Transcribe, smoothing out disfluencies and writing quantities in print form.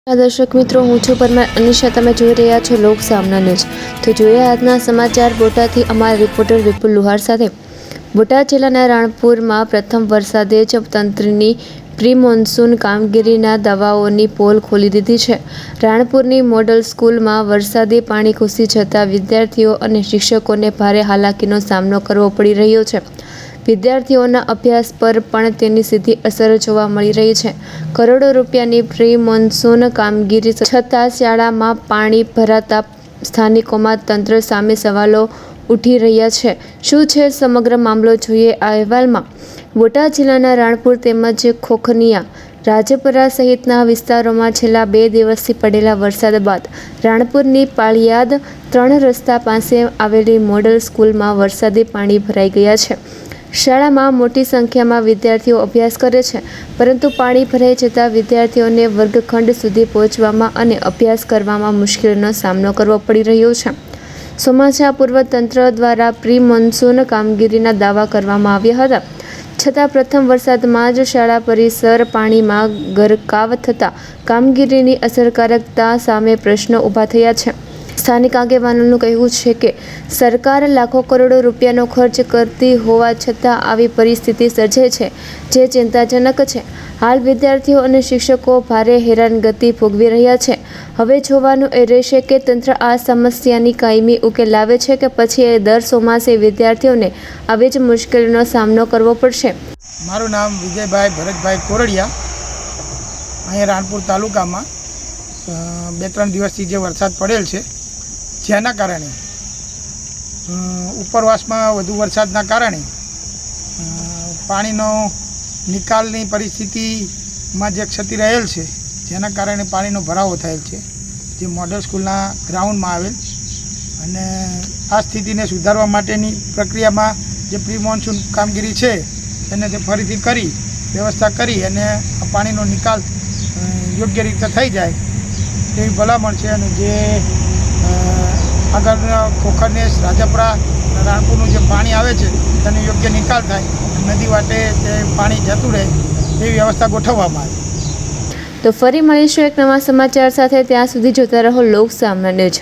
દર્શક મિત્રો, હું છું પરમાર અનિશા. તમે જોઈ રહ્યા છો લોક સામના ન્યૂઝ. તો જોઈએ આજના સમાચાર બોટાદથી અમારા રિપોર્ટર વિપુલ લુહાર સાથે. બોટાદ જિલ્લાના રાણપુરમાં પ્રથમ વરસાદે જ તંત્રની પ્રી મોન્સૂન કામગીરીના દાવાઓની પોલ ખોલી દીધી છે. રાણપુરની મોડલ સ્કૂલમાં વરસાદી પાણી ઘૂસી જતા વિદ્યાર્થીઓ અને શિક્ષકોને ભારે હાલાકીનો સામનો કરવો પડી રહ્યો છે. વિદ્યાર્થીઓના અભ્યાસ પર પણ તેની સીધી અસર જોવા મળી રહી છે. કરોડો રૂપિયાની પ્રી મોન્સૂન કામગીરી છતાં શાળામાં પાણી ભરાતા સ્થાનિકોમાં તંત્ર સામે સવાલો ઉઠી રહ્યા છે. શું છે સમગ્ર મામલો, જોઈએ આ અહેવાલમાં. બોટાદ જિલ્લાના રાણપુર તેમજ ખોખનિયા, રાજપરા સહિતના વિસ્તારોમાં છેલ્લા 2 દિવસથી પડેલા વરસાદ બાદ રાણપુરની પાળિયાદ 3 રસ્તા પાસે આવેલી મોડલ સ્કૂલમાં વરસાદી પાણી ભરાઈ ગયા છે. શાળામાં મોટી સંખ્યામાં વિદ્યાર્થીઓ અભ્યાસ કરે છે, પરંતુ પાણી ભરાઈ જતાં વિદ્યાર્થીઓને વર્ગખંડ સુધી પહોંચવામાં અને અભ્યાસ કરવામાં મુશ્કેલીનો સામનો કરવો પડી રહ્યો છે. ચોમાસા પૂર્વ તંત્ર દ્વારા પ્રી મોન્સૂન કામગીરીના દાવા કરવામાં આવ્યા હતા, છતાં પ્રથમ વરસાદમાં જ શાળા પરિસર પાણીમાં ગરકાવ થતાં કામગીરીની અસરકારકતા સામે પ્રશ્નો ઊભા થયા છે. સ્થાનિક આગેવાનોનું કહેવું છે કે સરકાર લાખો કરોડો રૂપિયાનો ખર્ચ કરતી હોવા છતાં આવી પરિસ્થિતિ સર્જે છે, જે ચિંતાજનક છે. હાલ વિદ્યાર્થીઓ અને શિક્ષકો ભારે હેરાનગતિ ભોગવી રહ્યા છે. હવે જોવાનું એ રહેશે કે તંત્ર આ સમસ્યાની કાયમી ઉકેલ લાવે છે કે પછી દર ચોમાસે વિદ્યાર્થીઓને આવી જ મુશ્કેલીનો સામનો કરવો પડશે. મારું નામ વિજયભાઈ ભરતભાઈ કોરડિયા. અહીંયા રાણપુર તાલુકામાં 2-3 દિવસથી જે વરસાદ પડેલ છે, જેના કારણે ઉપરવાસમાં વધુ વરસાદના કારણે પાણીનો નિકાલની પરિસ્થિતિમાં જે ક્ષતિ રહેલ છે, જેના કારણે પાણીનો ભરાવો થયેલ છે, જે મોડલ સ્કૂલના ગ્રાઉન્ડમાં આવેલ. અને આ સ્થિતિને સુધારવા માટેની પ્રક્રિયામાં જે પ્રી મોન્સૂન કામગીરી છે એને તે ફરીથી કરી વ્યવસ્થા કરી અને આ પાણીનો નિકાલ યોગ્ય રીતે થઈ જાય તેવી ભલામણ છે. અને જે આગળ ખોખરનેસ, રાજપરા, રાણપુરનું જે પાણી આવે છે તેનો યોગ્ય નિકાલ થાય, નદી વાટે તે પાણી જતું રહે તેવી વ્યવસ્થા ગોઠવવામાં આવે. તો ફરી મળીશું એક નવા સમાચાર સાથે. ત્યાં સુધી જોતા રહો લોક સામના ન્યૂઝ.